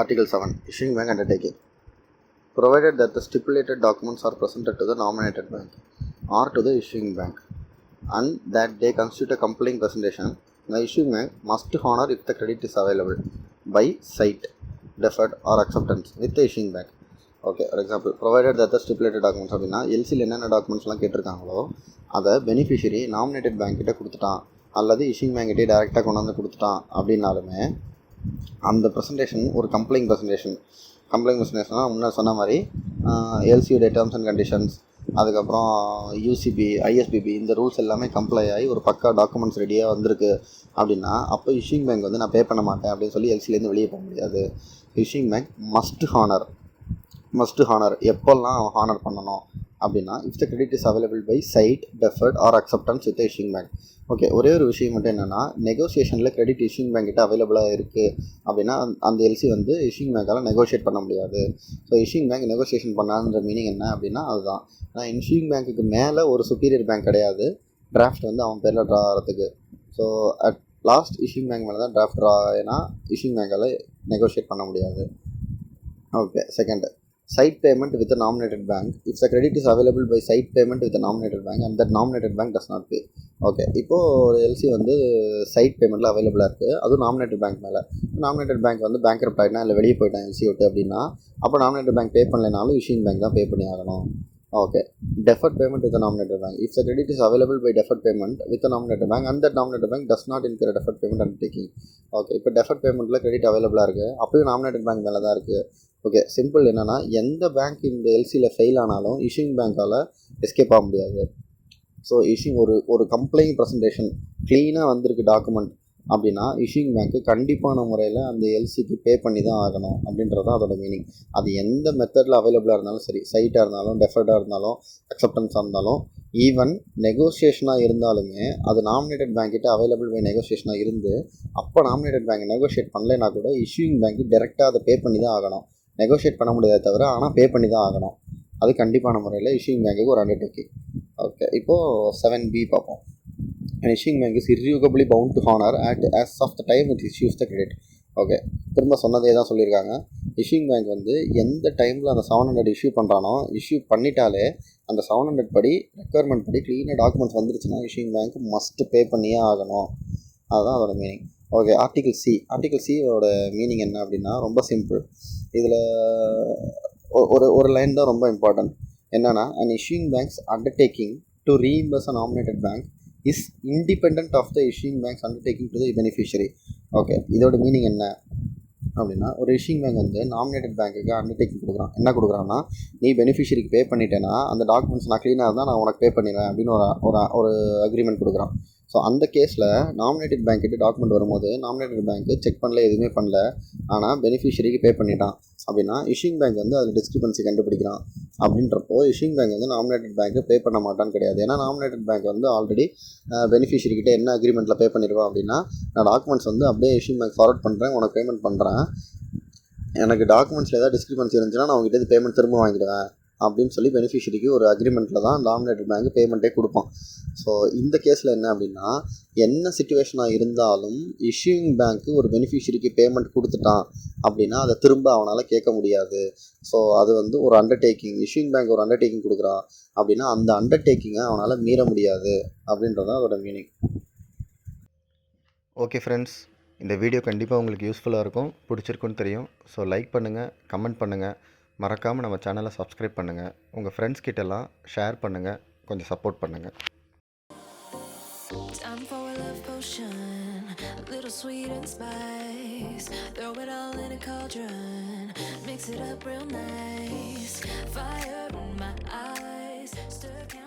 Article-7 Issuing Bank Undertaking. Provided that the stipulated documents are presented to the nominated bank or to the issuing bank and that they constitute a compelling presentation, the issuing bank must honor if the credit is available by sight, deferred or acceptance with the issuing bank. Okay, for example provided that the stipulated documents அப்படின்னா எல்சியில் என்னென்ன டாக்குமெண்ட்ஸ்லாம் கேட்டிருக்காங்களோ அதை beneficiary nominated bank கிட்டே கொடுத்துட்டான் அல்லது issuing bank கிட்டே டேரெக்டாக கொண்டாந்து கொடுத்துட்டான் அப்படின்னாலுமே அந்த ப்ரெசன்டேஷன் ஒரு கம்ப்ளைண்ட் ப்ரெசன்டேஷனாக முன்னாடி சொன்ன மாதிரி எல்சியோட டேர்ம்ஸ் அண்ட் கண்டிஷன்ஸ், அதுக்கப்புறம் யூசிபி, ஐஎஸ்பிபி இந்த ரூல்ஸ் எல்லாமே கம்ப்ளை ஆகி ஒரு பக்கா டாக்குமெண்ட்ஸ் ரெடியாக வந்திருக்கு அப்படின்னா அப்போ இஷ்யூங் பேங்க் வந்து நான் பே பண்ண மாட்டேன் அப்படின்னு சொல்லி எல்சிலேருந்து வெளியே போக முடியாது. இஷ்யூங் பேங்க் மஸ்ட் ஹானர் எப்போல்லாம் ஹானர் பண்ணணும் அப்படின்னா if the credit is available by sight, deferred or acceptance with issuing bank. Okay, ஒரே ஒரு விஷயம் மட்டும் என்னென்னா நெகோசியேஷனில் கிரெடிட் இஷ்யூங் பேங்க் கிட்ட அவைலபிளாக இருக்குது அப்படின்னா அந்த எல்சி வந்து இஷ்யூங் பேங்கால் நெகோஷியேட் பண்ண முடியாது. ஸோ இஷ்யூங் பேங்க் நெகோசியேஷன் பண்ணான்ற மீனிங் என்ன அப்படின்னா அதுதான். ஆனால் இஷ்யூங் பேங்க்குக்கு மேலே ஒரு சுப்பீரியர் பேங்க் கிடையாது டிராஃப்ட் வந்து அவன் பேரில் ட்ரா ஆகிறதுக்கு. So at last issuing bank மேலே தான் டிராஃப்ட் ட்ரா ஏன்னா இஷ்யூங் பேங்கால் நெகோஷியேட் பண்ண முடியாது. Okay, second, side payment with a nominated bank. If the credit is available by side payment with a nominated bank and that nominated bank does not pay. Okay, இப்போது ஒரு LC வந்து side பேமெண்ட்டில் அவைலபிளாக இருக்குது, அதுவும் nominated bank மேலே. Nominated bank வந்து bankrupt ஆகிட்டா இல்லை வெளியே போயிட்டான் எல்சி விட்டு அப்படின்னா அப்போ நாமினேட்டட் பேங்க் பே பண்ணலைனாலும் இஷ்யூங் பேங்க் தான் பே பண்ணி ஆகணும். Okay, deferred payment with a nominated bank. If the credit is available by deferred payment with a nominated bank and that nominated bank does not incur a deferred payment undertaking. Okay, இப்போ deferred paymentல credit அவைலபிளாக இருக்குது, அப்போயும் nominated bank மேலே தான் இருக்குது. Okay, simple என்னென்னா எந்த bank இந்த எல்சியில் ஃபெயில் ஆனாலும் இஷ்யூங் பேங்க்கால் எஸ்கேப் ஆக முடியாது. ஸோ இஷ்யூங் ஒரு கம்ப்ளைண்ட் ப்ரெசன்டேஷன் க்ளீனாக வந்திருக்கு டாக்குமெண்ட் அப்படின்னா இஷ்யூங் பேங்க்கு கண்டிப்பான முறையில் அந்த எல்சிக்கு பே பண்ணி தான் ஆகணும் அப்படின்றது தான் அதோட மீனிங். அது எந்த மெத்தடில் அவைலபிளாக இருந்தாலும் சரி, சைட்டாக இருந்தாலும், டெஃபர்டாக இருந்தாலும், அக்செப்டன்ஸாக இருந்தாலும், ஈவன் நெகோசியேஷனாக இருந்தாலுமே அது நாமினேட்டட் பேங்க் கிட்ட அவைலபிள் பை நெகோசியேஷனாக இருந்து அப்போ நாமினேட்டட் பேங்க் நெகோஷியேட் பண்ணலைன்னா கூட இஷ்யூங் பேங்க்கு டேரெக்டாக அதை பே பண்ணி தான் ஆகணும். நெகோஷியேட் பண்ண முடியாத தவிர ஆனால் பே பண்ணி தான் ஆகணும். அது கண்டிப்பான முறையில் இஷ்யூங் பேங்க்குக்கு ஒரு அண்டர்டேக்கிங். ஓகே, இப்போது 7B பார்ப்போம். An issuing bank is irrevocably bound to honor as of the time it issues the credit. Okay, திரும்ப சொன்னதே தான் சொல்லியிருக்காங்க. இஷ்யூங் பேங்க் வந்து எந்த டைமில் அந்த 700 இஷ்யூ பண்ணுறானோ இஷ்யூ பண்ணிட்டாலே அந்த 700 படி ரெக்குயர்மெண்ட் படி க்ளீனாக டாக்குமெண்ட்ஸ் வந்துருச்சுன்னா இஷ்யூங் பேங்க் மஸ்ட் பே பண்ணியே ஆகணும். அதுதான் அதோட மீனிங். ஓகே, ஆர்டிகிள் சியோட மீனிங் என்ன அப்படின்னா ரொம்ப சிம்பிள். இதில் ஒரு லைன் தான் ரொம்ப இம்பார்ட்டன்ட். என்னென்னா an issuing bank's undertaking to reimburse a nominated bank is independent of the issuing bank's undertaking to the beneficiary. Okay, இதோட மீனிங் என்ன அப்படின்னா ஒரு இஷ்யூங் பேங்க் வந்து நாமினேட்டட் பேங்க்குக்கு அண்டர்டேக்கிங் கொடுக்குறான். என்ன கொடுக்குறான்னா நீ பெனிஃபிஷரிக்கு பே பண்ணிட்டேன்னா அந்த டாக்குமெண்ட்ஸ் நான் க்ளீனாக இருந்தால் நான் உனக்கு பே பண்ணிடுவேன் அப்படின்னு ஒரு அக்ரிமெண்ட் கொடுக்குறான். ஸோ அந்த கேஸில் நாமினேட்டட் பேங்க் கிட்ட டாக்குமெண்ட் வரும்போது நாமினேட்டட் பேங்க்கு செக் பண்ணல, எதுவுமே பண்ணல, ஆனால் பெனிஃபிஷரிக்கு பே பண்ணிட்டான் அப்படின்னா இஷ்யூங் பேங்க் வந்து அதில் டிஸ்கிரிபன்சி கண்டுபிடிக்கிறான். அப்படின்றப்போ இஷ்யூங் பேங்க் வந்து நாமினேட்டட் பேங்க்கு பே பண்ண மாட்டான்னு கிடையாது. ஏன்னா நாமினேட்டட் பேங்க் வந்து ஆல்ரெடி பெனிஃபிஷரிக்கிட்ட என்ன அக்ரிமெண்ட்டில் பே பண்ணிடுவான் அப்படின்னா நான் டாக்குமெண்ட்ஸ் வந்து அப்படியே இஷ்யூங் பேங்க் ஃபார்வர்ட் பண்ணுறேன், உனக்கு பேமெண்ட் பண்ணுறேன், எனக்கு டாக்குமெண்ட்ஸில் ஏதாவது டிஸ்கிரிபன்சி இருந்துச்சுன்னா நான் உங்ககிட்ட பேமெண்ட் திரும்ப வாங்கிடுவேன் அப்படின்னு சொல்லி பெனிஃபிஷரிக்கு ஒரு அக்ரிமெண்ட்டில் தான் நாமினேட்டட் பேங்க் பேமெண்ட்டே கொடுப்பான். ஸோ இந்த கேஸில் என்ன அப்படின்னா என்ன சிச்சுவேஷனாக இருந்தாலும் இஷ்யூயிங் பேங்க்கு ஒரு பெனிஃபிஷரிக்கு பேமெண்ட் கொடுத்துட்டான் அப்படின்னா அதை திரும்ப அவனால் கேட்க முடியாது. ஸோ அது வந்து ஒரு அண்டர்டேக்கிங், இஷ்யூயிங் பேங்க் ஒரு அண்டர்டேக்கிங் கொடுக்குறான் அப்படின்னா அந்த அண்டர்டேக்கிங்கை அவனால் மீற முடியாது அப்படின்றது தான் அதோட மீனிங். ஓகே ஃப்ரெண்ட்ஸ், இந்த வீடியோ கண்டிப்பாக உங்களுக்கு யூஸ்ஃபுல்லாக இருக்கும், பிடிச்சிருக்குன்னு தெரியும். ஸோ லைக் பண்ணுங்கள், கமெண்ட் பண்ணுங்கள், மறக்காமல் நம்ம சேனலை சப்ஸ்கிரைப் பண்ணுங்கள், உங்கள் ஃப்ரெண்ட்ஸ் கிட்டலாம் ஷேர் பண்ணுங்கள், கொஞ்சம் சப்போர்ட் பண்ணுங்கள். Time for a love potion, a little sweet and spice. Throw it all in a cauldron, mix it up real nice. Fire in my eyes, stir.